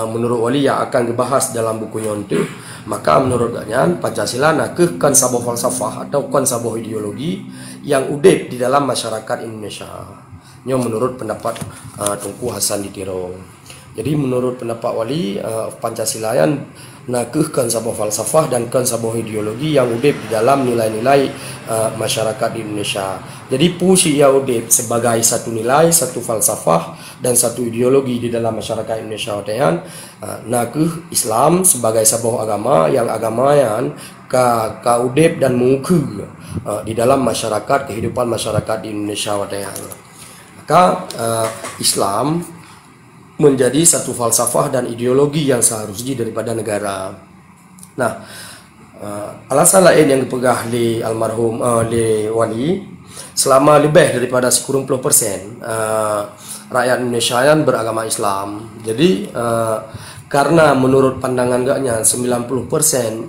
menurut wali yang akan dibahas dalam bukunya itu, maka menurut ganyan Pancasila nakeh kan sabuh falsafah atau kan sabuh ideologi yang udip di dalam masyarakat Indonesia. Ini menurut pendapat Tunku Hasan Ditiro. Jadi menurut pendapat wali, Pancasila yang nakeh kan sabuh falsafah dan kan sabuh ideologi yang udip di dalam nilai-nilai masyarakat Indonesia. Jadi pusi ia udip sebagai satu nilai, satu falsafah dan satu ideologi di dalam masyarakat Indonesia. Nakeh Islam sebagai sebuah agama yang ka udip dan mengukir di dalam masyarakat, kehidupan masyarakat di Indonesia. Maka Islam menjadi satu falsafah dan ideologi yang seharusnya daripada negara. Nah, alasan lain yang dipegah di almarhum di wali, selama lebih daripada 10% rakyat Indonesia yang beragama Islam. Jadi karena menurut pandangan gaknya 90%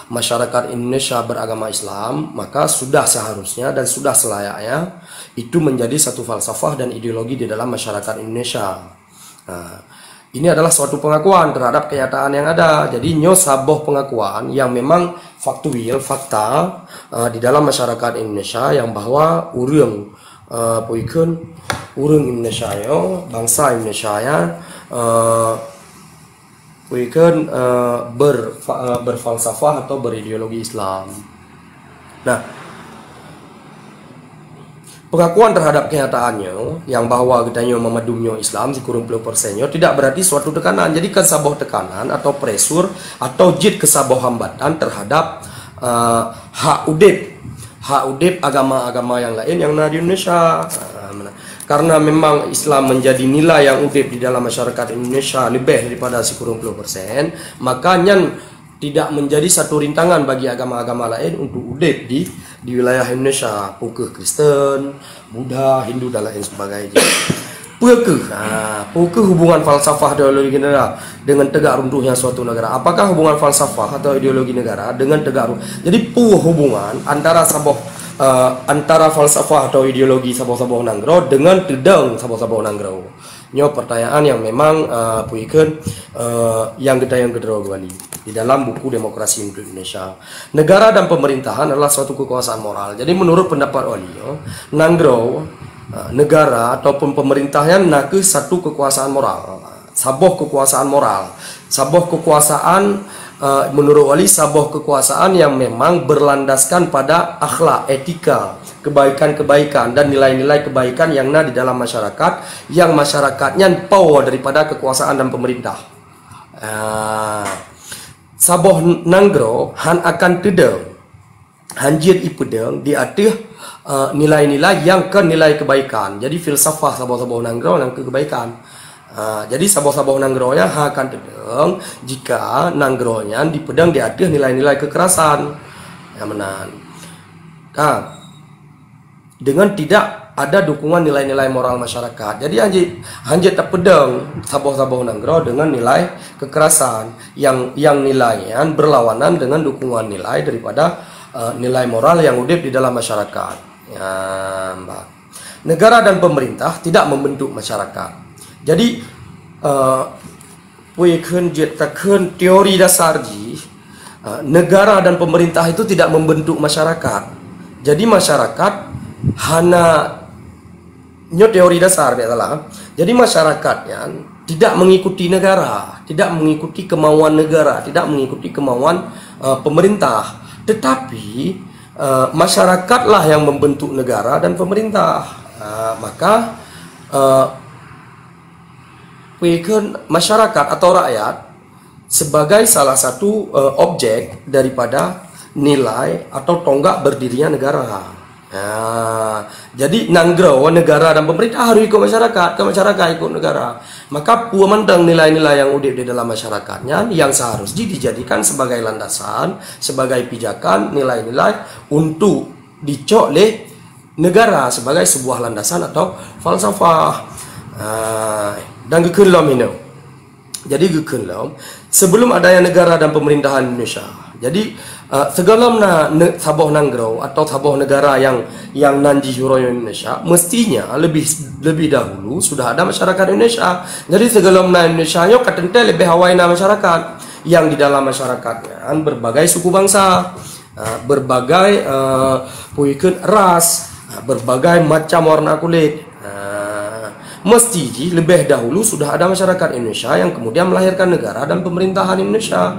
masyarakat Indonesia beragama Islam, maka sudah seharusnya dan sudah selayaknya itu menjadi satu falsafah dan ideologi di dalam masyarakat Indonesia. Ini adalah suatu pengakuan terhadap kenyataan yang ada. Jadi sabuh pengakuan yang memang faktual, fakta di dalam masyarakat Indonesia yang bahwa urang Indonesia yo, bangsa Indonesia ya berfalsafah atau berideologi Islam. Nah, pengakuan terhadap kenyataannya yang bahwa kitanya memadumnya Islam kurang 10% tidak berarti suatu tekanan. Jadi kan sabuh tekanan atau pressure atau jid kesabuh hambatan terhadap hak udip agama-agama yang lain yang ada di Indonesia. Karena memang Islam menjadi nilai yang udip di dalam masyarakat Indonesia lebih daripada 10%, makanya tidak menjadi satu rintangan bagi agama-agama lain untuk udip di wilayah Indonesia, pukul Kristen, Buddha, Hindu dan lain sebagainya. Pukul hubungan falsafah ideologi negara dengan tegak runtuhnya suatu negara. Apakah hubungan falsafah atau ideologi negara dengan tegak runtuh? Jadi hubungan antara falsafah atau ideologi sabuh-sabuh nanggro dengan tedang sabuh-sabuh nanggro. Ini pertanyaan yang memang yang kedua kali di dalam buku Demokrasi untuk Indonesia. Negara dan pemerintahan adalah suatu kekuasaan moral. Jadi menurut pendapat wali, nanggro negara ataupun pemerintahnya nakeh satu kekuasaan moral. Sabuh kekuasaan moral. Sabuh kekuasaan menurut wali sabuh kekuasaan yang memang berlandaskan pada akhlak, etika, kebaikan-kebaikan dan nilai-nilai kebaikan yang ada di dalam masyarakat, yang masyarakatnya power daripada kekuasaan dan pemerintah. Sabuh nanggro han akan tedang hanjir ipedang di atas nilai-nilai yang ke nilai kebaikan. Jadi filsafah sabuh-sabuh nanggro yang ke kebaikan. Jadi sabuh-sabuh nanggronya akan tedang jika nanggronya dipedang di atas nilai-nilai kekerasan yang menang. Dengan tidak ada dukungan nilai-nilai moral masyarakat. Jadi anjir tak pedang sabuh-sabuh nanggro dengan nilai kekerasan yang nilainya berlawanan dengan dukungan nilai daripada nilai moral yang udip di dalam masyarakat. Negara dan pemerintah tidak membentuk masyarakat. Jadi teori dasar negara dan pemerintah itu tidak membentuk masyarakat. Jadi masyarakat hanya teori dasar biasalah. Jadi masyarakatnya tidak mengikuti negara, tidak mengikuti kemauan negara, tidak mengikuti kemauan pemerintah. Tetapi masyarakatlah yang membentuk negara dan pemerintah. Maka masyarakat atau rakyat sebagai salah satu objek daripada nilai atau tonggak berdirinya negara. Jadi nanggro negara dan pemerintah harus ikut masyarakat, masyarakat ikut negara. Maka puamandang nilai-nilai yang udip di dalam masyarakatnya yang seharusnya dijadikan sebagai landasan, sebagai pijakan, nilai-nilai untuk dicok oleh negara sebagai sebuah landasan atau falsafah. Dan gekenlom ini. Jadi gekenlom sebelum adanya negara dan pemerintahan Indonesia. Jadi sebelum saboh nanggro atau saboh negara yang nanji Euro Indonesia, mestinya lebih dahulu sudah ada masyarakat Indonesia. Jadi sebelum Indonesia yo katente lebih hawai masyarakat yang di dalam masyarakatnya berbagai suku bangsa, berbagai puikeun ras, berbagai macam warna kulit. Mesti lebih dahulu sudah ada masyarakat Indonesia yang kemudian melahirkan negara dan pemerintahan Indonesia.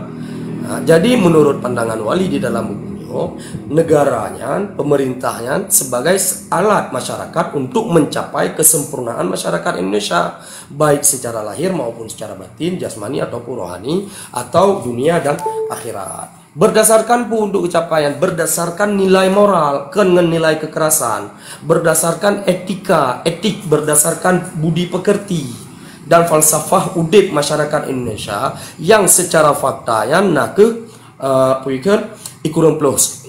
Jadi menurut pandangan Wali di dalam bukunya, negaranya, pemerintahnya sebagai alat masyarakat untuk mencapai kesempurnaan masyarakat Indonesia, baik secara lahir maupun secara batin, jasmani ataupun rohani, atau dunia dan akhirat. Berdasarkan untuk capaian, berdasarkan nilai moral, dengan nilai kekerasan, berdasarkan etik, berdasarkan budi pekerti dan falsafah udip masyarakat Indonesia yang secara fakta yang ikurun plus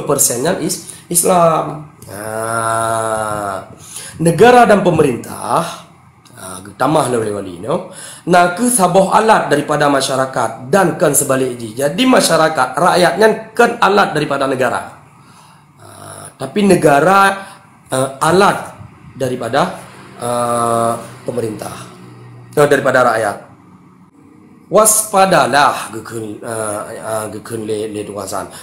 persennya Islam. Negara dan pemerintah tamah oleh wali saboh alat daripada masyarakat dan kan sebaliknya. Jadi masyarakat rakyatnya kan alat daripada negara, tapi negara alat daripada pemerintah, daripada rakyat. Waspadalah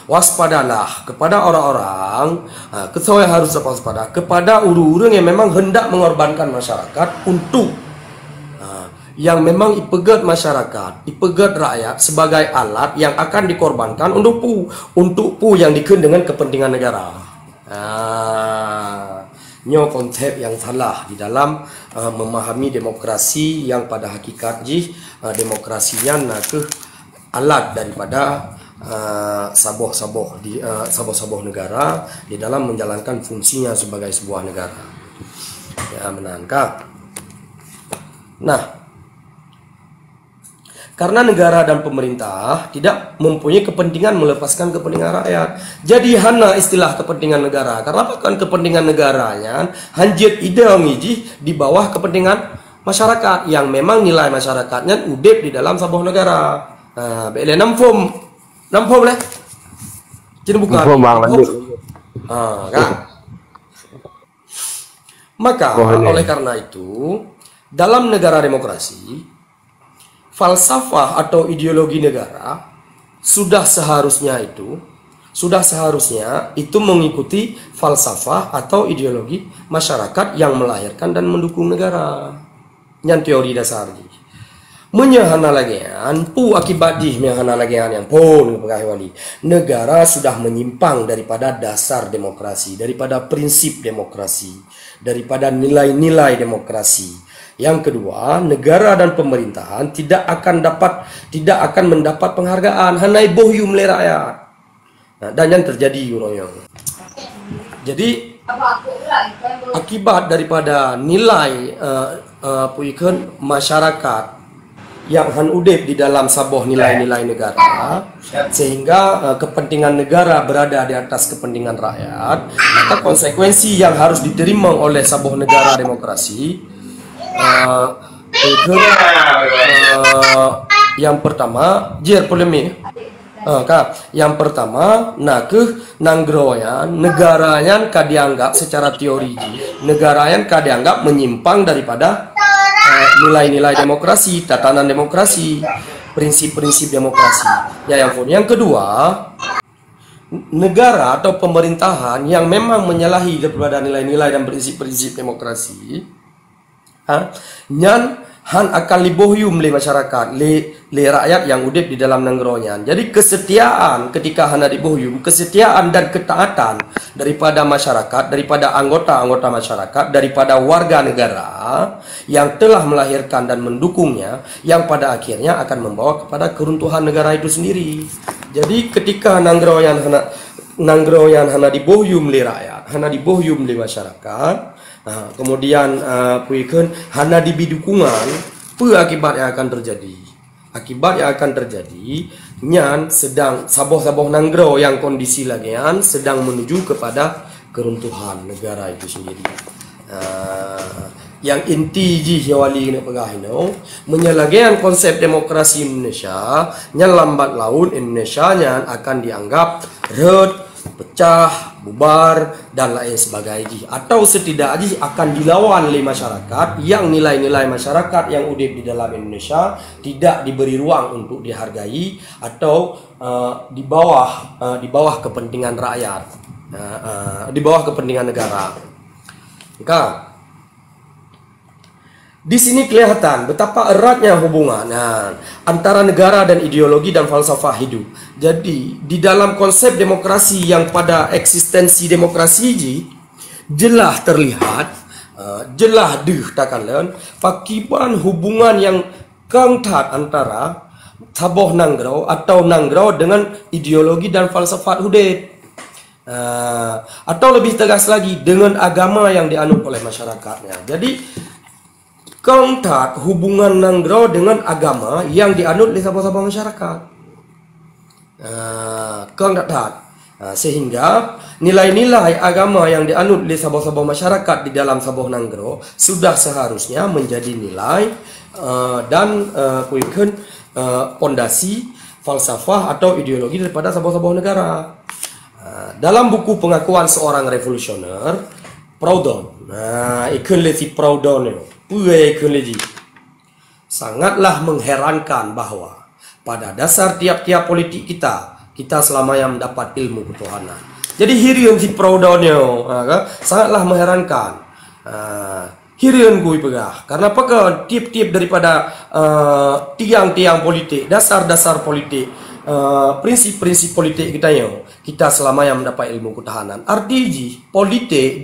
waspadalah kepada orang-orang, kita harus waspada kepada orang-orang yang memang hendak mengorbankan masyarakat untuk yang memang ipegat masyarakat, ipegat rakyat sebagai alat yang akan dikorbankan untuk yang diken dengan kepentingan negara. Nyo konsep yang salah di dalam memahami demokrasi yang pada hakikat demokrasinya alat daripada saboh negara di dalam menjalankan fungsinya sebagai sebuah negara. Ya, menangkap. Nah, karena negara dan pemerintah tidak mempunyai kepentingan melepaskan kepentingan rakyat. Jadi hana istilah kepentingan negara. Karena kan kepentingan negaranya hanjit ideong di bawah kepentingan masyarakat yang memang nilai masyarakatnya udip di dalam sebuah negara. Bele namfom lah. Jadi bukan. Kan? Maka oleh karena itu dalam negara demokrasi, falsafah atau ideologi negara sudah seharusnya itu mengikuti falsafah atau ideologi masyarakat yang melahirkan dan mendukung negara. Yang teori dasar menyahana lagian akibat menyahana lagian yang pun wali negara sudah menyimpang daripada dasar demokrasi, daripada prinsip demokrasi, daripada nilai-nilai demokrasi. Yang kedua, negara dan pemerintahan tidak akan mendapat penghargaan hanai bohyum le rakyat. Dan yang terjadi Jadi akibat daripada nilai masyarakat yang udip di dalam saboh nilai-nilai negara, sehingga kepentingan negara berada di atas kepentingan rakyat, maka konsekuensi yang harus diterima oleh saboh negara demokrasi yang pertama polemik. Yang pertama nanggroyan negaranya dianggap secara teori negaranya dianggap menyimpang daripada nilai-nilai demokrasi, tatanan demokrasi, prinsip-prinsip demokrasi. Yang kedua, negara atau pemerintahan yang memang menyalahi daripada nilai-nilai dan prinsip-prinsip demokrasi akan libohyum le masyarakat, le rakyat yang udip di dalam nanggronya. Jadi kesetiaan ketika hana dibohyum, kesetiaan dan ketaatan daripada masyarakat, daripada anggota-anggota masyarakat, daripada warga negara yang telah melahirkan dan mendukungnya, yang pada akhirnya akan membawa kepada keruntuhan negara itu sendiri. Jadi ketika nanggroyan hana dibohyum le rakyat, hana dibohyum le masyarakat, kemudian hana dibidukungan, akibat yang akan terjadi. Akibat yang akan terjadi, sedang saboh-saboh nanggro yang kondisi lagian sedang menuju kepada keruntuhan negara itu sendiri. yang inti ji wali kena pegah ini menyelagaikan konsep demokrasi Indonesia nya lambat laun Indonesia nya akan dianggap red, pecah, bubar dan lain sebagainya, atau setidaknya akan dilawan oleh masyarakat yang nilai-nilai masyarakat yang hidup di dalam Indonesia tidak diberi ruang untuk dihargai atau di bawah kepentingan rakyat, di bawah kepentingan negara. Maka di sini kelihatan betapa eratnya hubungan antara negara dan ideologi dan falsafah hidup. Jadi di dalam konsep demokrasi yang pada eksistensi demokrasi ini jelas terlihat, jelas dikatakan pakiban hubungan yang kengkat antara Saboh Nanggro atau Nanggro dengan ideologi dan falsafat hidup. Atau lebih tegas lagi dengan agama yang dianut oleh masyarakatnya. Jadi kengkat hubungan Nanggro dengan agama yang dianut oleh sabah-sabah masyarakat. Kengkat sehingga nilai-nilai agama yang dianut oleh sabah-sabah masyarakat di dalam Saboh Nanggro sudah seharusnya menjadi nilai dan pondasi falsafah atau ideologi daripada sabah-sabah negara. Dalam buku pengakuan seorang revolusioner, Proudhon, ikon lesi Proudhon itu, sangatlah mengherankan bahwa pada dasar tiap-tiap politik kita selamanya mendapat ilmu ketuhanan. Jadi hirian si Proudhonnya sangatlah mengherankan. Hirian gue pegah karena apa? Tiap-tiap daripada tiang-tiang politik, dasar-dasar politik, prinsip-prinsip politik kita selamanya mendapat ilmu ketuhanan. Artinya politik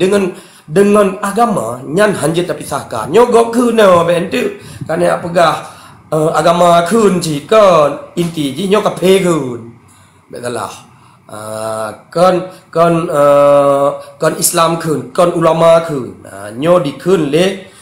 dengan agama nyan hanya terpisahkan. Nyogok kena bentuk karena pegah agama kun ji kan inti ji nyok kapekun. Betul. Kan Islam kun, kan ulama kun. Nyo dikun le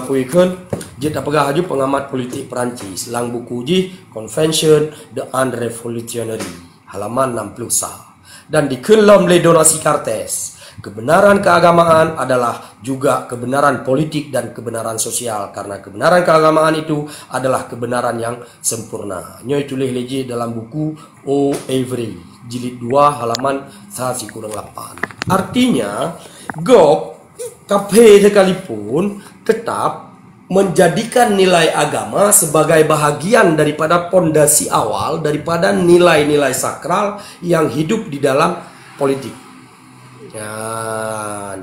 pui kun jit apagah haju pengamat politik Perancis lang buku ji Convention de Revolutionary halaman 60 dan dikun lom le donasi Cartes. Kebenaran keagamaan adalah juga kebenaran politik dan kebenaran sosial karena kebenaran keagamaan itu adalah kebenaran yang sempurna. Nyo tulis leji dalam buku O. Avery jilid 2 halaman 1-8. Artinya Gok KP sekalipun tetap menjadikan nilai agama sebagai bahagian daripada pondasi awal daripada nilai-nilai sakral yang hidup di dalam politik.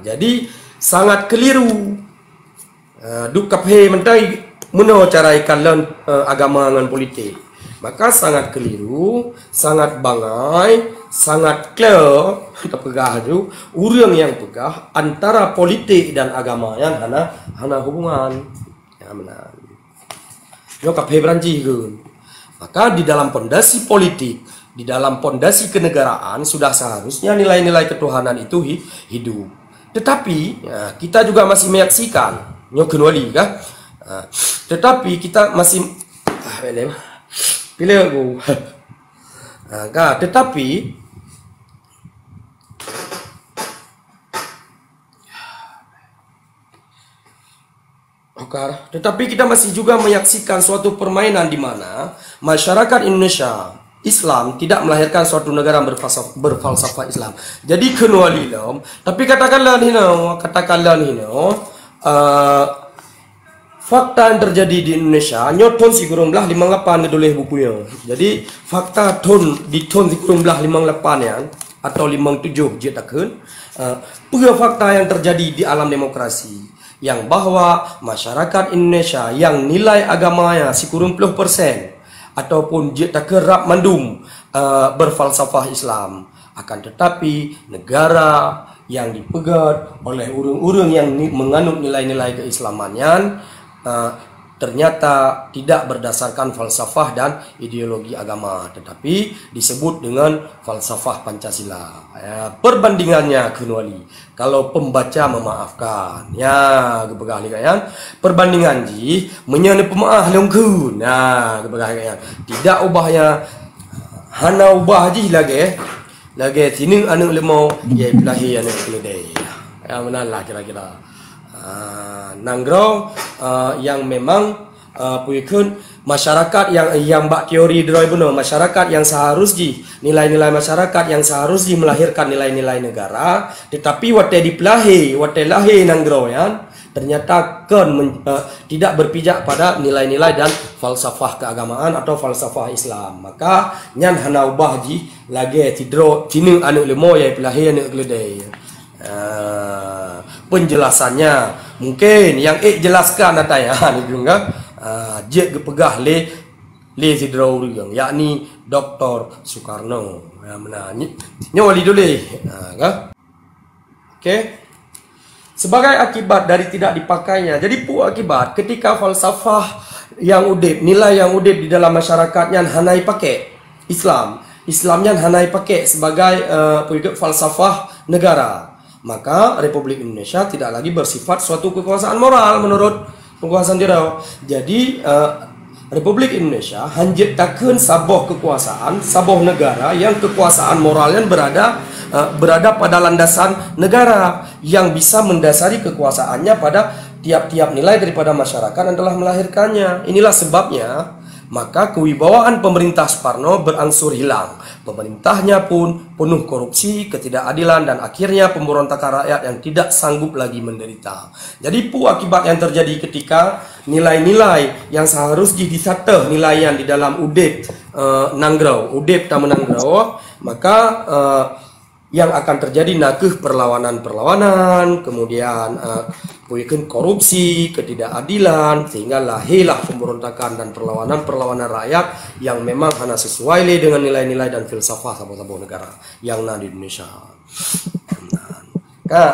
Jadi sangat keliru. Duk KP mentai meno cara ikan agama dengan politik. Maka sangat keliru, sangat bangai, sangat clear terpegah tu urang yang pegah antara politik dan agama yang hana hubungan. Ya benar. Yo KP Perancis ke. Maka di dalam pondasi politik, di dalam pondasi kenegaraan sudah seharusnya nilai-nilai ketuhanan itu hidup. Tetapi kita juga masih menyaksikan nyokeun wali kah? Tetapi kita masih pilih aku. Tetapi tetapi kita masih juga menyaksikan suatu permainan di mana masyarakat Indonesia Islam tidak melahirkan suatu negara berfalsafah Islam. Jadi kenuali dom. Tapi katakanlah ni fakta yang terjadi di Indonesia nyoton si kurung belah 58 ngedoleh bukunya. Jadi fakta di ton si kurung belah 58 yang atau 57 jetakeun fakta yang terjadi di alam demokrasi yang bahwa masyarakat Indonesia yang nilai agamanya sekurang 10% ataupun tak kerap mandum berfalsafah Islam, akan tetapi negara yang dipegat oleh urang-urang yang menganut nilai-nilai keislamannya ternyata tidak berdasarkan falsafah dan ideologi agama, tetapi disebut dengan falsafah Pancasila. Perbandingannya kenuali, kalau pembaca memaafkan, ya kebegah likayan. Perbandingan ji menyana pemaaf longkun, nah kebegah likayan. Tidak ubahnya, hana ubah ji lagi sini anu lemau ya lahir anu keledai. Ya benar lah kira-kira. Nanggro yang memang puikun masyarakat yang bak teori droi beno, masyarakat yang seharusnya nilai-nilai masyarakat yang seharusnya melahirkan nilai-nilai negara, tetapi wate lahir nanggro ya ternyata tidak berpijak pada nilai-nilai dan falsafah keagamaan atau falsafah Islam. Maka nyan hana ubah ji lagi tidro cini anu lemo ya pelahir anu gledai. Penjelasannya mungkin yang jelaskan ataya ni juga je gepegah le tidro yang yakni Dr. Soekarno ya mana nyoli dulu okey. Sebagai akibat dari tidak dipakainya, jadi akibat ketika falsafah yang udip, nilai yang udip di dalam masyarakatnya hanai pakai Islamnya hanai pakai sebagai falsafah negara, maka Republik Indonesia tidak lagi bersifat suatu kekuasaan moral menurut kekuasaan dia. Jadi Republik Indonesia hanjitakeun saboh kekuasaan, saboh negara yang kekuasaan moralnya berada pada landasan negara yang bisa mendasari kekuasaannya pada tiap-tiap nilai daripada masyarakat adalah melahirkannya. Inilah sebabnya maka kewibawaan pemerintah Soekarno berangsur hilang. Pemerintahnya pun penuh korupsi, ketidakadilan, dan akhirnya pemberontakan rakyat yang tidak sanggup lagi menderita. Jadi akibat yang terjadi ketika nilai-nilai yang seharusnya disateh nilaian di dalam udip Tamananggro, maka yang akan terjadi nakeh perlawanan-perlawanan, kemudian korupsi, ketidakadilan, sehingga lahirlah pemberontakan dan perlawanan rakyat yang memang hanya sesuai dengan nilai-nilai dan filsafat saboh-saboh negara yang ada di Indonesia.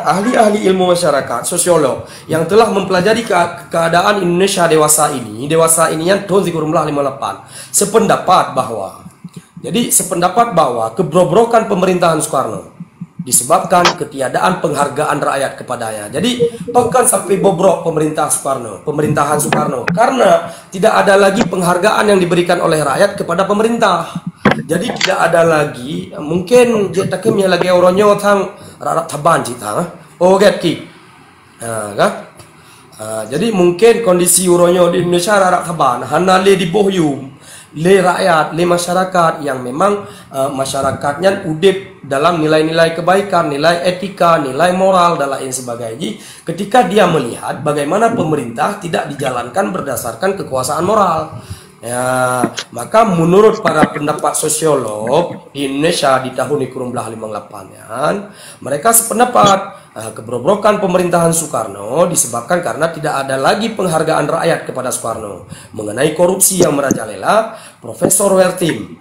Ahli-ahli ilmu masyarakat, sosiolog yang telah mempelajari keadaan Indonesia dewasa ini yang tahun 1958 sependapat bahwa kebrobrokan pemerintahan Soekarno disebabkan ketiadaan penghargaan rakyat kepadanya. Jadi bahkan sampai bobrok pemerintahan Soekarno karena tidak ada lagi penghargaan yang diberikan oleh rakyat kepada pemerintah. Jadi tidak ada lagi, mungkin jetaknya lagi oronyo tang rakyat taban cita. Oh getki. Jadi mungkin kondisi uronyo di Indonesia rakyat taban hanale di bohyum le rakyat, le masyarakat yang memang masyarakatnya udip dalam nilai-nilai kebaikan, nilai etika, nilai moral dan lain sebagainya. Ketika dia melihat bagaimana pemerintah tidak dijalankan berdasarkan kekuasaan moral, ya, maka menurut para pendapat sosiolog di Indonesia di tahun 1958, mereka sependapat kebrobrokan pemerintahan Soekarno disebabkan karena tidak ada lagi penghargaan rakyat kepada Soekarno. Mengenai korupsi yang merajalela, Profesor Werthim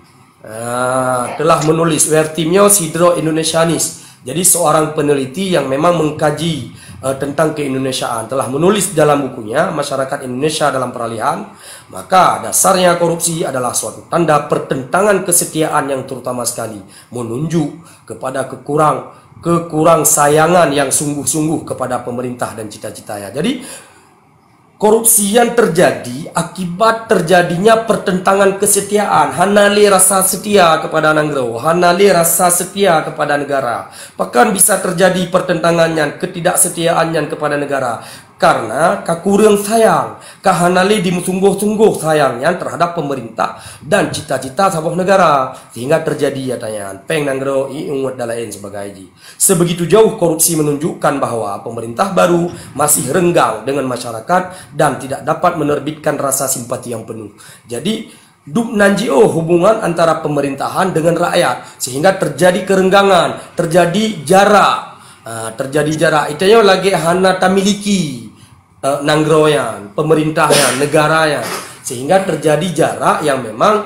telah menulis, Werthimnya Sidro Indonesianis, jadi seorang peneliti yang memang mengkaji tentang keindonesiaan, telah menulis dalam bukunya Masyarakat Indonesia dalam Peralihan, maka dasarnya korupsi adalah suatu tanda pertentangan kesetiaan yang terutama sekali menunjuk kepada kekurang sayangan yang sungguh-sungguh kepada pemerintah dan cita-citanya. Jadi korupsi yang terjadi akibat terjadinya pertentangan kesetiaan, hanali rasa setia kepada Nanggro, hanali rasa setia kepada negara. Bahkan bisa terjadi pertentangannya, ketidaksetiaannya kepada negara karena kakurang sayang, kahanali dimsungguh-sungguh sayangnya terhadap pemerintah dan cita-cita saboh negara, sehingga terjadi katanya peng Nanggro iungut dan lain sebagainya. Sebegitu jauh korupsi menunjukkan bahwa pemerintah baru masih renggang dengan masyarakat dan tidak dapat menerbitkan rasa simpati yang penuh. Jadi duk nanjio hubungan antara pemerintahan dengan rakyat, sehingga terjadi kerenggangan, terjadi jarak. Itanya lagi hana tamiliki Nanggro-yan, pemerintahnya, negaranya, sehingga terjadi jarak yang memang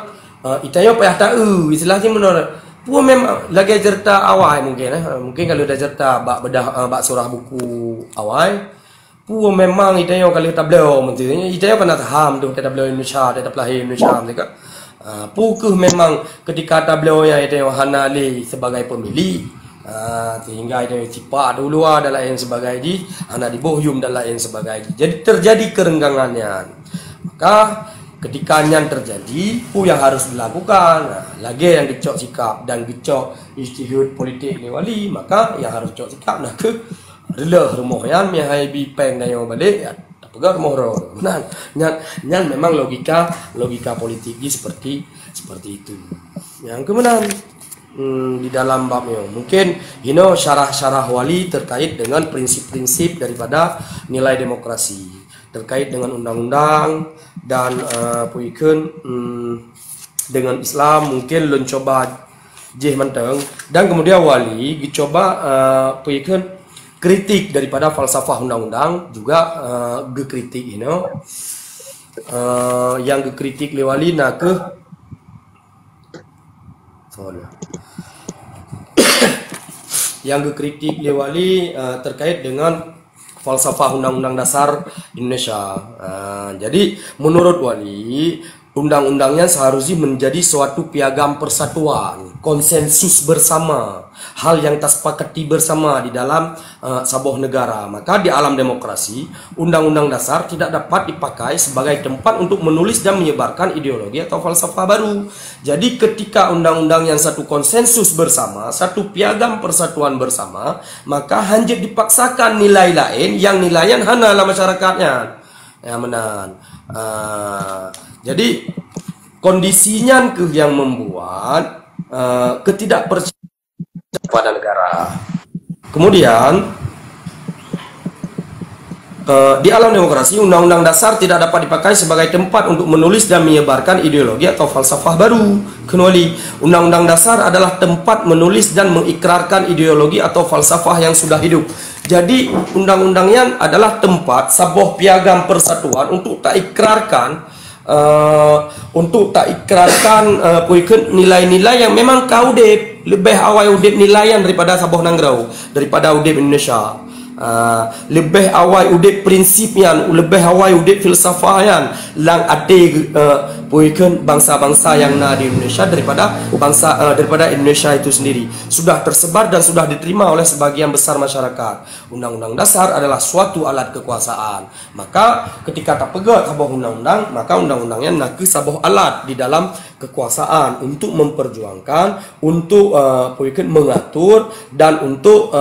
itanya payah tahu istilahnya menurut pu memang lagi cerita awal mungkin kalau udah cerita bak surah buku awal pu memang itanya kalau tableo mentirnya itanya pernah taham tu tableo Indonesia tetap lahir Indonesia mereka pu memang ketika tableo-nya itanya hanali sebagai pemilih, sehingga itu cipa dulu dan lain sebagainya, anak dibohyum dan lain sebagainya. Jadi terjadi kerenggangannya. Maka ketika yang terjadi, yang harus dilakukan, lagi yang dicok sikap dan dicok istihud politik ni wali, maka yang harus cok sikap nak ke rela rumah yan mi hai bi peng dayo balik ya pegang rumah ro. Nah, nyan memang logika politik seperti itu. Yang kemudian di dalam babnya mungkin syarah wali terkait dengan prinsip-prinsip daripada nilai demokrasi, terkait dengan undang-undang dan dengan Islam mungkin lun coba jeh menteng, dan kemudian wali dicoba kritik daripada falsafah undang-undang juga gekritik yang gekritik le wali nak ke yang gekritik le wali terkait dengan falsafah undang-undang dasar Indonesia. Jadi menurut wali undang-undangnya seharusnya menjadi suatu piagam persatuan, konsensus bersama, hal yang tersepakati bersama di dalam sebuah negara. Maka di alam demokrasi, undang-undang dasar tidak dapat dipakai sebagai tempat untuk menulis dan menyebarkan ideologi atau falsafah baru. Jadi ketika undang-undang yang satu konsensus bersama, satu piagam persatuan bersama, maka hanjit dipaksakan nilai lain yang nilaian hana lah masyarakatnya. Ya menan. Jadi kondisinya yang membuat ketidakpercayaan pada negara. Kemudian di alam demokrasi, undang-undang dasar tidak dapat dipakai sebagai tempat untuk menulis dan menyebarkan ideologi atau falsafah baru. Kecuali undang-undang dasar adalah tempat menulis dan mengikrarkan ideologi atau falsafah yang sudah hidup. Jadi undang-undangnya adalah tempat sebuah piagam persatuan untuk tak ikrarkan nilai-nilai yang memang kau udip lebih awal udip nilaian daripada sebuah nangrau, daripada udip Indonesia. Lebih awal udip prinsipnya, lebih awal udip filsafahnya lang ade bangsa-bangsa yang ada di Indonesia daripada Indonesia itu sendiri sudah tersebar dan sudah diterima oleh sebagian besar masyarakat. Undang-undang dasar adalah suatu alat kekuasaan. Maka ketika tak pegang sebuah undang-undang, maka undang-undangnya nak sebuah alat di dalam kekuasaan untuk memperjuangkan, untuk mengatur dan untuk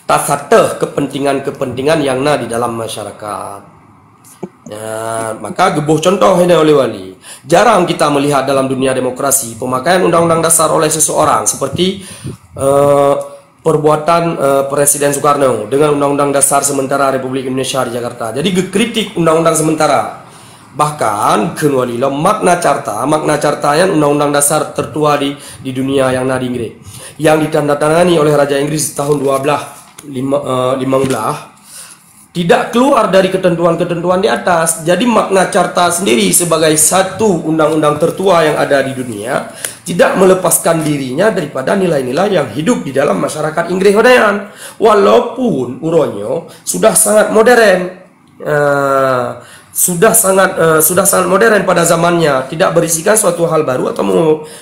tasateh kepentingan-kepentingan yang ada di dalam masyarakat. Ya, maka gebuh contoh ini oleh wali. Jarang kita melihat dalam dunia demokrasi pemakaian undang-undang dasar oleh seseorang seperti perbuatan Presiden Soekarno dengan undang-undang dasar sementara Republik Indonesia di Jakarta. Jadi gekritik undang-undang sementara. Bahkan kenwalila makna cartanya undang-undang dasar tertua di dunia yang ada di Inggris, yang ditandatangani oleh Raja Inggris tahun 15 tidak keluar dari ketentuan-ketentuan di atas. Jadi makna carta sendiri sebagai satu undang-undang tertua yang ada di dunia tidak melepaskan dirinya daripada nilai-nilai yang hidup di dalam masyarakat Inggris Hodayan. Walaupun uronyo sudah sangat modern, sudah sangat modern pada zamannya, tidak berisikan suatu hal baru atau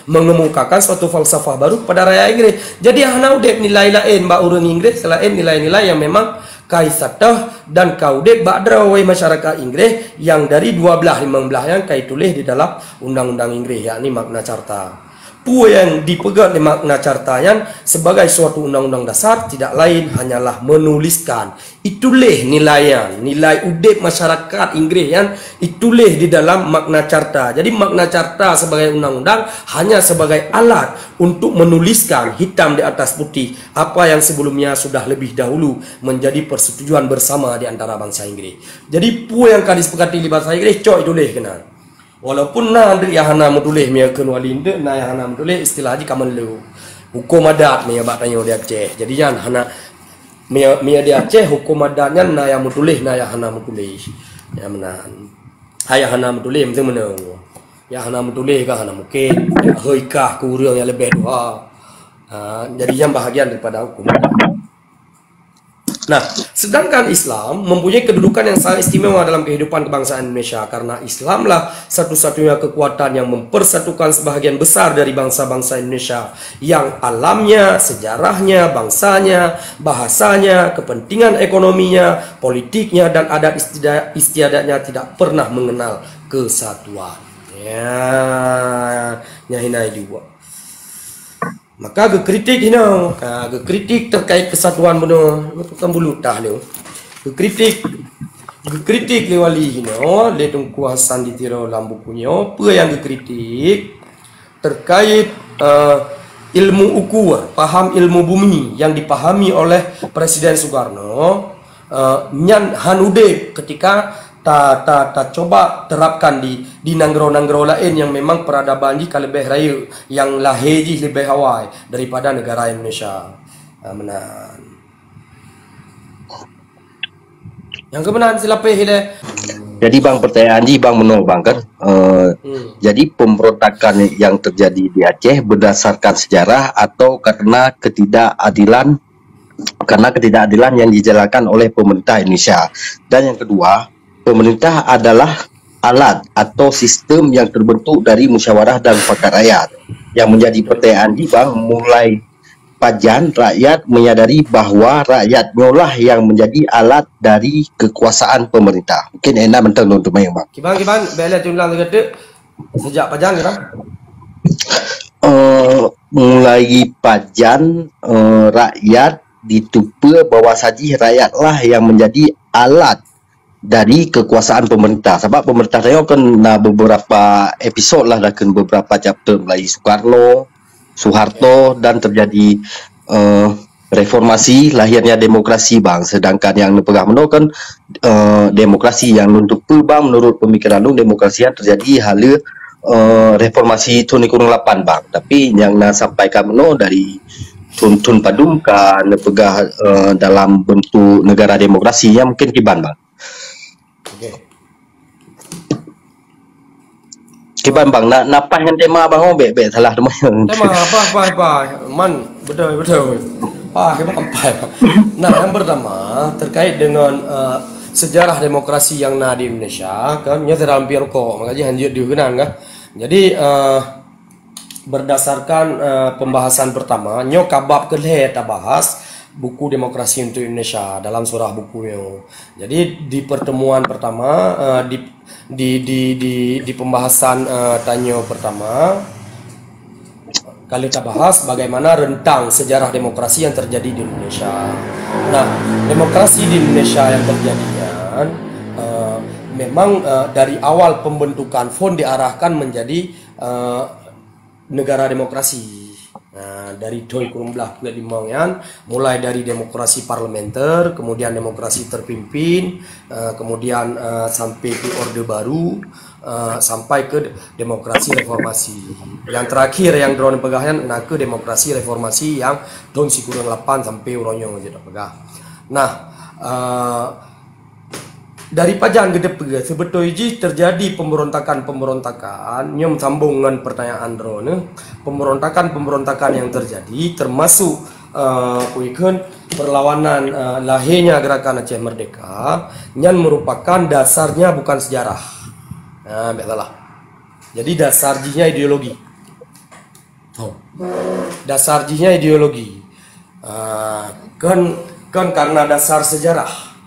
mengemukakan suatu falsafah baru pada rakyat Inggris. Jadi hana udep nilai lain mbak urang Inggris selain nilai-nilai yang memang kaisatah dan kaudep bakdrawai masyarakat Inggris yang dari 12-15 yang kai tulis di dalam undang-undang Inggris, yakni Magna Carta. Yang dipegang di Magna Cartanya sebagai suatu undang-undang dasar tidak lain hanyalah menuliskan itulah nilai udep masyarakat Inggris yang itulah di dalam Magna Carta. Jadi Magna Carta sebagai undang-undang hanya sebagai alat untuk menuliskan hitam di atas putih apa yang sebelumnya sudah lebih dahulu menjadi persetujuan bersama di antara bangsa Inggris. Jadi yang disepakati di bangsa Inggris cok itulah kenal. Walaupun ada yang hana menulis miakan walinde, yang hana menulis istilah aja kamen lu hukum adat mia bak tanya dia Aceh. Jadi yang hana mia dia Aceh hukum adatnya yang menulis yang hana menulis. Ya menan. Hayah hana menulis mesti menang. Ya hana menulis kah hana mungkin heikah kurang yang lebih doa. Jadi yang bahagian daripada hukum. Nah, sedangkan Islam mempunyai kedudukan yang sangat istimewa dalam kehidupan kebangsaan Indonesia karena Islamlah satu-satunya kekuatan yang mempersatukan sebahagian besar dari bangsa-bangsa Indonesia yang alamnya, sejarahnya, bangsanya, bahasanya, kepentingan ekonominya, politiknya dan adat istiadatnya tidak pernah mengenal kesatuan. Ya, nyahinai juga. Maka gekritik ini, gekritik terkait kesatuan benar, bukan bulu dah le. Gekritik le wali ini, le Tunku Hasan ditiro dalam bukunya, apa yang gekritik terkait ilmu ukur, paham ilmu bumi yang dipahami oleh Presiden Soekarno, nyan hanude ketika ta coba terapkan di nanggro-nanggro lain yang memang peradaban jika lebih raya, yang lahir lebih awal daripada negara Indonesia. Menan. Yang kebenaran silapeh ile. Jadi bang, pertanyaan di bang menurut bang kan, jadi pemberontakan yang terjadi di Aceh berdasarkan sejarah atau karena ketidakadilan yang dijalankan oleh pemerintah Indonesia. Dan yang kedua, pemerintah adalah alat atau sistem yang terbentuk dari musyawarah dan mufakat rakyat. Yang menjadi pertanyaan di bang, mulai pajan rakyat menyadari bahwa rakyatnya lah yang menjadi alat dari kekuasaan pemerintah. Mungkin enak mentang untuk main bang. Kiban bela jumlah negara sejak pajan kan? Mulai pajan rakyat ditupa bahwa saji rakyatlah yang menjadi alat dari kekuasaan pemerintah. Sebab pemerintah saya kan beberapa episod lah, kan beberapa chapter mulai Soeharto dan terjadi reformasi, lahirnya demokrasi bang. Sedangkan yang pegang menurut kan demokrasi yang untuk bang, menurut pemikiran demokrasi yang terjadi hala reformasi tahun 2008 bang. Tapi yang nak sampaikan menurut dari Tun Padumkan pegah dalam bentuk negara demokrasi yang mungkin kiban bang. Kiban bang, nak apa yang tema bang? Bek salah tema. Tema apa? Man, betul. Kiban apa? Nah, yang pertama terkait dengan sejarah demokrasi yang ada di Indonesia kan, nya terampir kok, makanya hanjur diugunan kan. Jadi berdasarkan pembahasan pertama, nyo kabab kelih ta bahas buku Demokrasi untuk Indonesia dalam surah bukunya. Jadi di pertemuan pertama di pembahasan tanyo pertama kali kita bahas bagaimana rentang sejarah demokrasi yang terjadi di Indonesia. Nah, demokrasi di Indonesia yang terjadi kan memang dari awal pembentukan FON diarahkan menjadi negara demokrasi. Nah, dari Doi Kurumbelah Limauan, mulai dari demokrasi parlementer, kemudian demokrasi terpimpin, kemudian sampai ke Orde Baru, sampai ke demokrasi reformasi. Yang terakhir yang drone pegahnya ke demokrasi reformasi yang tahun 98 sampai uronyo tidak pegah. Nah, dari pajan gede pegah sebetulnya terjadi pemberontakan nyom sambung dengan pertanyaan drone, pemberontakan yang terjadi termasuk perlawanan lahirnya gerakan Aceh Merdeka yang merupakan dasarnya bukan sejarah. Nah, salah. Jadi dasarnya ideologi. Dasarnya ideologi. Kan karena dasar sejarah.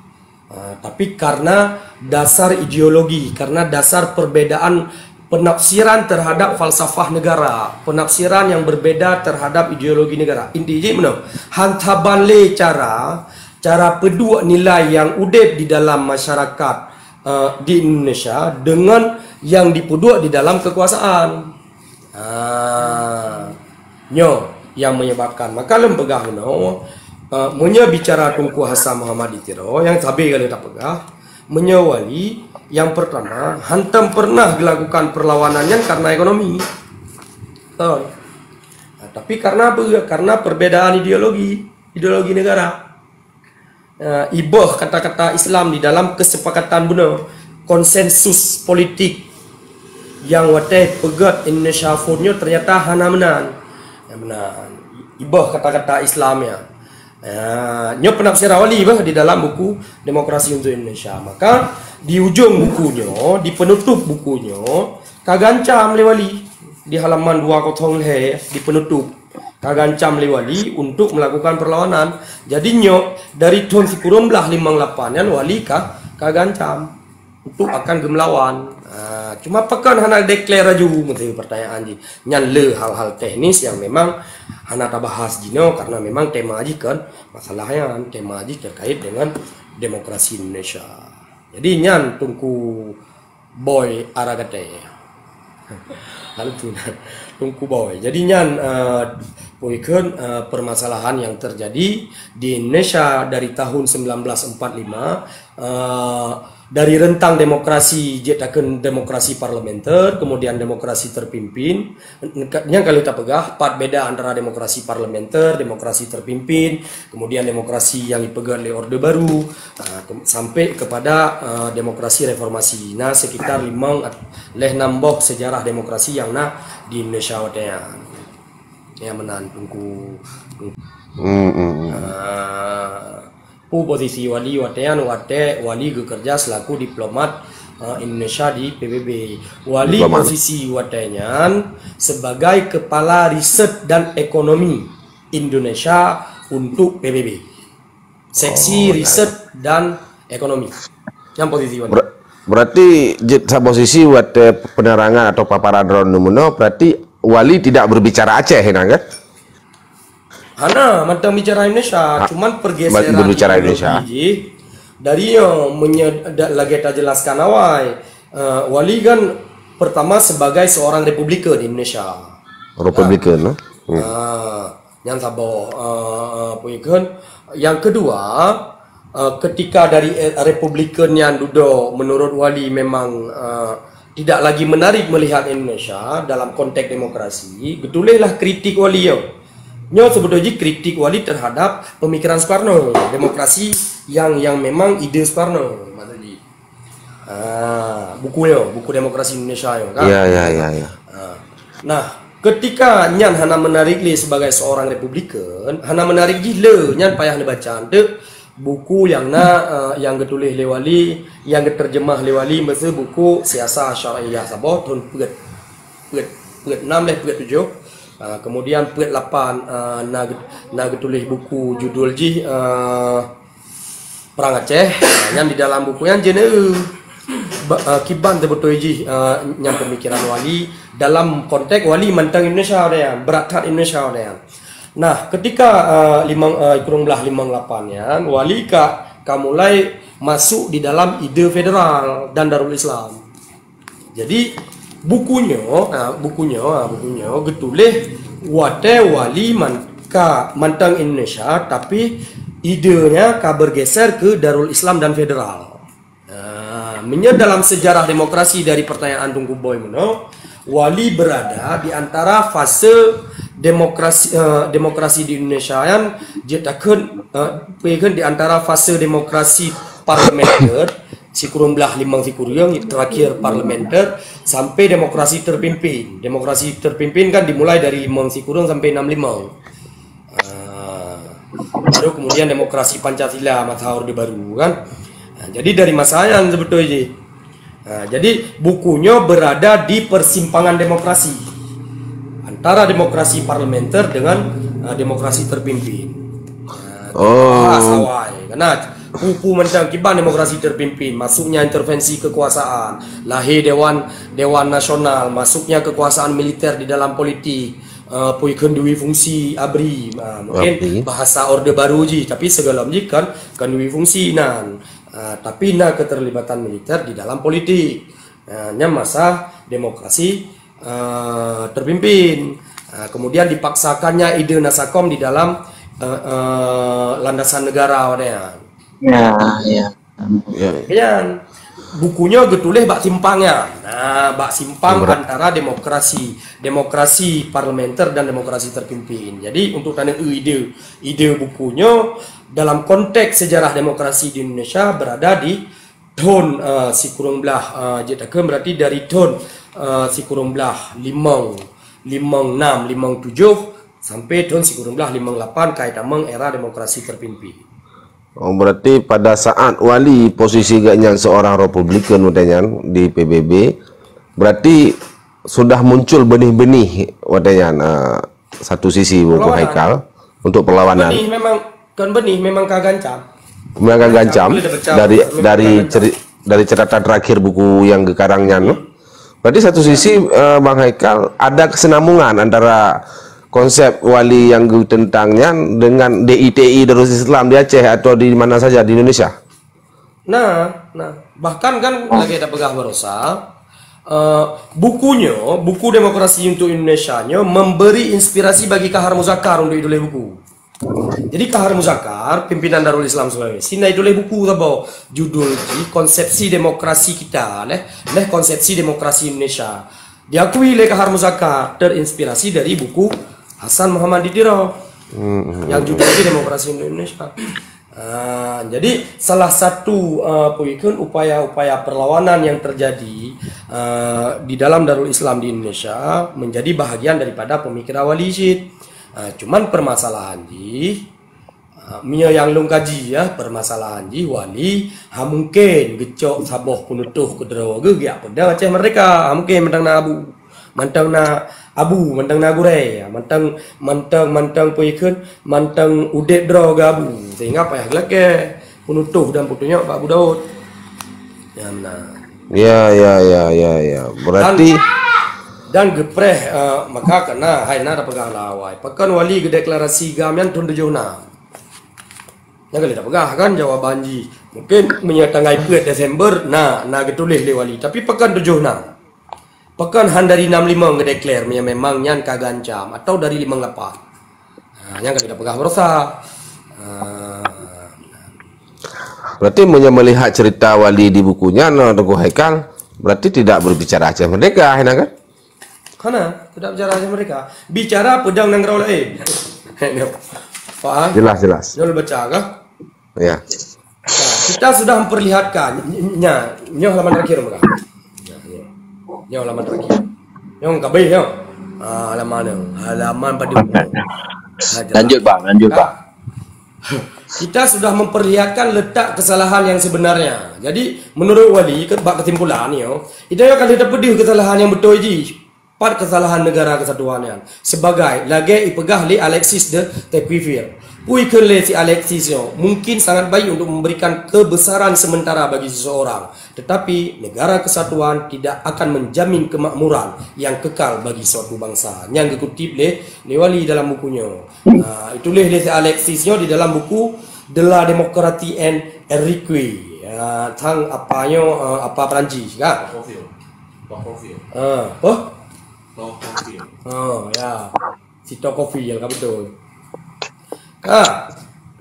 Tapi karena dasar ideologi, karena dasar perbedaan penafsiran terhadap falsafah negara, penafsiran yang berbeda terhadap ideologi negara. Intinya mana? Hantaban le cara pedua nilai yang udep di dalam masyarakat di Indonesia dengan yang dipedua di dalam kekuasaan. Nyo yang menyebabkan maka lembagah bicara Tunku Hasan Muhammad Itiro yang sabi kali tak pegah menyawali yang pertama hantam pernah dilakukan perlawanannya karena ekonomi. Tapi karena apa? Karena perbedaan ideologi negara. Iboh kata-kata Islam di dalam kesepakatan benar konsensus politik yang wateh pegat Indonesia Fordnya ternyata hana menan. Iboh kata-kata Islamnya. Nyo penafsiran wali di dalam buku Demokrasi untuk Indonesia. Maka di ujung bukunya, di penutup bukunya, kagancam lewali di halaman 2 di penutup kagancam lewali untuk melakukan perlawanan. Jadi nyo dari tahun 1958 wali kagancam. untuk akan gemelawan. Cuma pekan hana declare aju menteri pertanyaan ji. Nyan le hal-hal teknis yang memang hana tak bahas jino karena memang tema aji kan masalahnya tema aji terkait dengan demokrasi Indonesia. Jadi nyan tungku boy aragate. Lalu tungku boy. Jadi nyan poiken permasalahan yang terjadi di Indonesia dari tahun 1945 dari rentang demokrasi jetaken demokrasi parlementer, kemudian demokrasi terpimpin. Yang kalau kita pegah, empat beda antara demokrasi parlementer, demokrasi terpimpin, kemudian demokrasi yang dipegang oleh Orde Baru, sampai kepada demokrasi reformasi. Nah, sekitar 5 nambah sejarah demokrasi yang di Indonesia watanya. Ya menan tungku. Posisi wali watean wali bekerja selaku diplomat Indonesia di PBB. Wali posisi watean sebagai kepala riset dan ekonomi Indonesia untuk PBB. Seksi riset dan ekonomi. Yang posisi wali. Berarti posisi buat penerangan atau paparan Rono berarti wali tidak berbicara Aceh kan? Hana mantang bicara Indonesia, cuman pergeseran berbicara Indonesia. Dari yang lagi tak jelaskan awal, wali kan pertama sebagai seorang republikan di Indonesia. Republikan, no? Yang sabo, yang kedua, ketika dari republikan yang duduk menurut wali memang tidak lagi menarik melihat Indonesia dalam konteks demokrasi, betullah kritik wali yang sebetulnya kritik wali terhadap pemikiran Soekarno, demokrasi yang memang ide Soekarno, maksudnya. Buku demokrasi Indonesia kan. Iya. Nah, ketika nyan hana menarik li sebagai seorang republikan, hana menarik gila nyan payah baca ante buku yang yang ditulis oleh wali, yang diterjemah oleh wali masa buku Siasah Syariah Sabah tahun pegat 6 pegat 7. Kemudian pegat 8 nak tulis buku judul ji Perang Aceh. Yang di dalam buku yang jenis kiban betul ji yang pemikiran wali dalam konteks wali mantang Indonesia dia berat Indonesia dia. Nah, ketika kurang belah 58 ya, wali mulai masuk di dalam ide federal dan Darul Islam. Jadi bukunya getuleh wali mantang Indonesia tapi idenya bergeser ke Darul Islam dan federal. Dalam sejarah demokrasi dari pertanyaan Tunggu Boy wali berada di antara fase demokrasi di Indonesia yang di antara fase demokrasi parlementer sikurung belah 5 sikurung terakhir parlementer sampai demokrasi terpimpin. Demokrasi terpimpin kan dimulai dari 5 sikurung sampai 65. Baru kemudian demokrasi Pancasila masa Orde Baru kan. Jadi dari masa yang sebetulnya. Jadi bukunya berada di persimpangan demokrasi antara demokrasi parlementer dengan demokrasi terpimpin. Karena buku mentang kiban demokrasi terpimpin, masuknya intervensi kekuasaan, lahir Dewan Nasional, masuknya kekuasaan militer di dalam politik, kendui fungsi ABRI, mungkin bahasa Orde Baru ji, tapi segala kan kendui fungsi tapi keterlibatan militer di dalam politik, masa demokrasi terpimpin, kemudian dipaksakannya ide Nasakom di dalam landasan negara wadanya. Ya. Bukunya getuleh bak simpangnya. Bak simpang antara demokrasi parlementer dan demokrasi terpimpin. Jadi untuk tanda ide bukunya dalam konteks sejarah demokrasi di Indonesia berada di tahun sikurung belah berarti dari tahun sikurung belah 56, 57 sampai tahun sikurung belah 58 kaitan era demokrasi terpimpin. Berarti pada saat wali posisi gaknya seorang Republikan di PBB, berarti sudah muncul benih-benih satu sisi buku Haikal untuk perlawanan. Benih memang kagancam. Memang kagancam dari catatan terakhir buku yang gekarangnya, no? Berarti satu sisi Bang Haikal ada kesenambungan antara konsep wali yang tentangnya dengan DITI Darul Islam di Aceh atau di mana saja di Indonesia. Nah, bahkan kan lagi ada pegah berosa, buku Demokrasi untuk Indonesia-nya memberi inspirasi bagi Kahar Muzakar untuk iduleh buku. Jadi Kahar Muzakar, pimpinan Darul Islam Sulawesi, nah iduleh buku apa judul konsepsi demokrasi kita, konsepsi demokrasi Indonesia. Diakui oleh Kahar Muzakar terinspirasi dari buku Hasan Muhammad Didiro yang judulnya Demokrasi Indonesia. Jadi salah satu upaya-upaya perlawanan yang terjadi di dalam Darul Islam di Indonesia menjadi bahagian daripada pemikiran Wali Syed. Cuman permasalahan Mia yang long kaji ya permasalahan wali mungkin gecok saboh penutuh kedero ge ya pada Aceh mereka mungkin mentang na abu mentang na gurei mantang puikeun mantang udet dro gabu sehingga payah gelake penutuh dan putunya Pak Abu Daud ya ya berarti dan gepreh maka kena haina ada pegang lawai pekan wali gedeklarasi gamian tun 76 yang kali tak pegah kan jawaban mungkin menyatakan 1 Desember na getulih le wali tapi pekan 76 pekan han dari 65 ngedeklar memang nyan kagancam atau dari 58 yang kali tak pegah berosa berarti melihat cerita wali di bukunya Teguh Haikal berarti tidak berbicara Aceh Merdeka kan? Karena tidak bicara Aceh mereka bicara pedang nang raulai Pak jelas Nol baca kah? Ya. Nah, kita sudah memperlihatkan nyoh halaman terakhir mereka. Nyoh halaman terakhir. Nyoh kabeh nyoh. Halaman pada Lanjut Bang. Kita sudah memperlihatkan letak kesalahan yang sebenarnya. Jadi menurut wali kesimpulan itu akan kita pedih kesalahan yang betul part kesalahan negara kesatuannya sebagai lagi ipegah li Alexis de Tocqueville. Puikeun le si Alexis mungkin sangat baik untuk memberikan kebesaran sementara bagi seseorang, tetapi negara kesatuan tidak akan menjamin kemakmuran yang kekal bagi suatu bangsa. Yang dikutip le wali dalam bukunya. Itu le si Alexis di dalam buku De la Démocratie en Erique. Tang apa Perancis kan? Ya, si Tocqueville kan betul.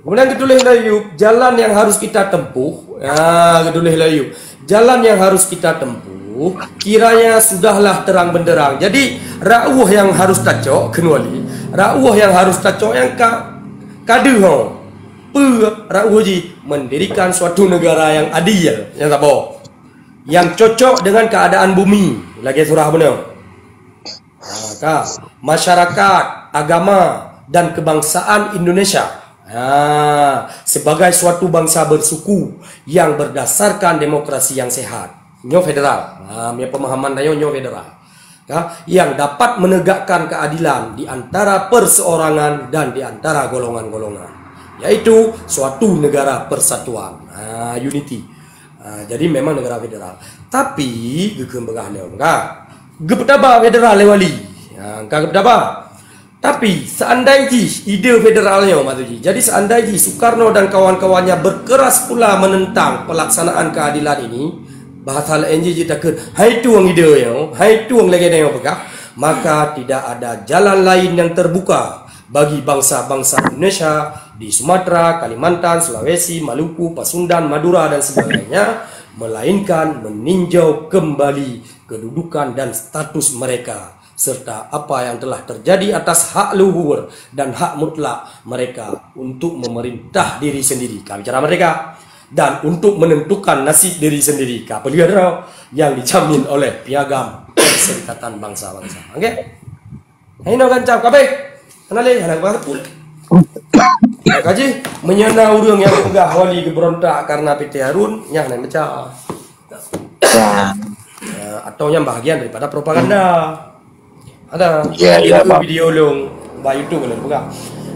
Kemudian gedulih layup jalan yang harus kita tempuh. Gedulih layup jalan yang harus kita tempuh kiranya sudahlah terang benderang. Jadi rauh yang harus tacok kenuali, rauh yang harus tacok yang kaduh rauh mendirikan suatu negara yang adil, yang tak boh, yang cocok dengan keadaan bumi. Lagi surah benar. Masyarakat, agama dan kebangsaan Indonesia sebagai suatu bangsa bersuku yang berdasarkan demokrasi yang sehat, federal. Pemahaman dayo federal. Yang dapat menegakkan keadilan di antara perseorangan dan di antara golongan-golongan, yaitu suatu negara persatuan, unity. Jadi memang negara federal. Tapi gepedaba federal lewali. Gepedaba. Tapi seandainya ide federalnya jadi seandainya Soekarno dan kawan-kawannya berkeras pula menentang pelaksanaan keadilan ini, bahasa lain jitakeun hai tuang ide hai tuang legenda yang pegah, maka tidak ada jalan lain yang terbuka bagi bangsa-bangsa Indonesia di Sumatera, Kalimantan, Sulawesi, Maluku, Pasundan, Madura dan sebagainya, melainkan meninjau kembali kedudukan dan status mereka serta apa yang telah terjadi atas hak luhur dan hak mutlak mereka untuk memerintah diri sendiri, bicara mereka, dan untuk menentukan nasib diri sendiri, kapeliara yang dijamin oleh piagam Perserikatan Bangsa-Bangsa. Oke? Ini gancap kabeh. Kenali anak banget pula. Kaji menyena urang yang enggak wali berontak karena PT Harun yang lain baca. Atau yang bahagian daripada propaganda. Ada video long ba YouTube kan bukan.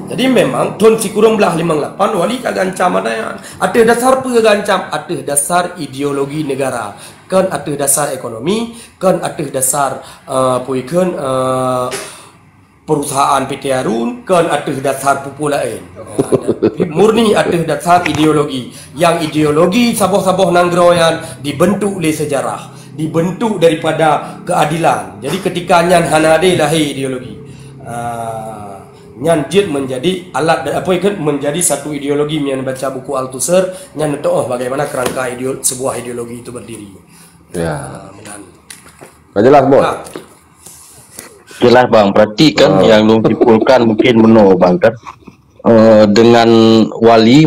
Jadi memang Tun si kurang belah 58 wali kagak ancam ada dasar pengancam, ada dasar ideologi negara, kan ada dasar ekonomi, kan ada dasar puikan perusahaan PT Harun, kan ada dasar pupu lain. Murni ada dasar ideologi. Yang ideologi saboh-saboh nanggroyan dibentuk oleh sejarah, dibentuk daripada keadilan. Jadi ketika nyan hanade lahir ideologi. Nyan jid menjadi alat apa ikan menjadi satu ideologi. Nyan baca buku Althusser, nyan tahu bagaimana kerangka sebuah ideologi itu berdiri. Ya. Jelas, Bos. Nah, Jelas bang, berarti kan yang lu simpulkan mungkin benar bang kan, dengan wali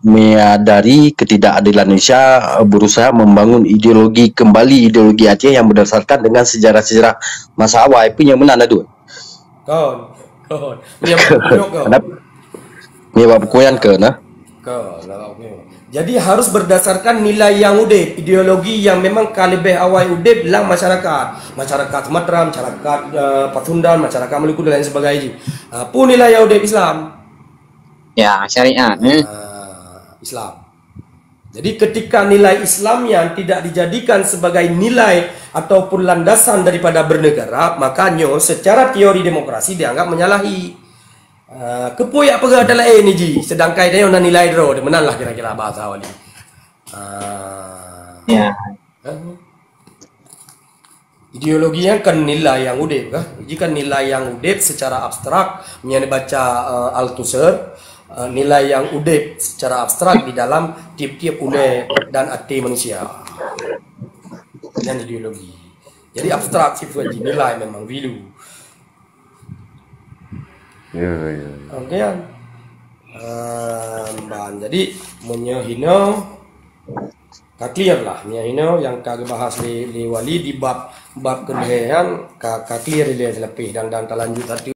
menyadari ketidakadilan Indonesia, berusaha membangun ideologi kembali ideologi Aceh yang berdasarkan dengan sejarah-sejarah masa awal itu yang mana tu? Kon. Kenapa bukuan ke nah? Jadi harus berdasarkan nilai yang udip, ideologi yang memang kalibeh awal udip lang masyarakat Sumatera, masyarakat Pasundan, masyarakat Maluku dan lain sebagainya. Pun nilai yang udip Islam. Ya, syariat. Islam. Jadi ketika nilai Islam yang tidak dijadikan sebagai nilai ataupun landasan daripada bernegara, makanya secara teori demokrasi dianggap menyalahi. Kepoyak apa adalah ini ji, sedangkan dia yang nilai draw, mana lah kira-kira bahasa wali. Ya. Ideologi yang kan nilai yang udip kah? Jika nilai yang udip secara abstrak, misalnya baca Althusser, nilai yang udip secara abstrak di dalam tiap-tiap une dan hati manusia. Dan ideologi. Jadi abstrak sifat nilai memang value. Ya. Oke ya. Jadi menyehino clear lah, menyehino yang kagak bahas li wali di bab kedehan clear dia lebih dan lanjut tadi.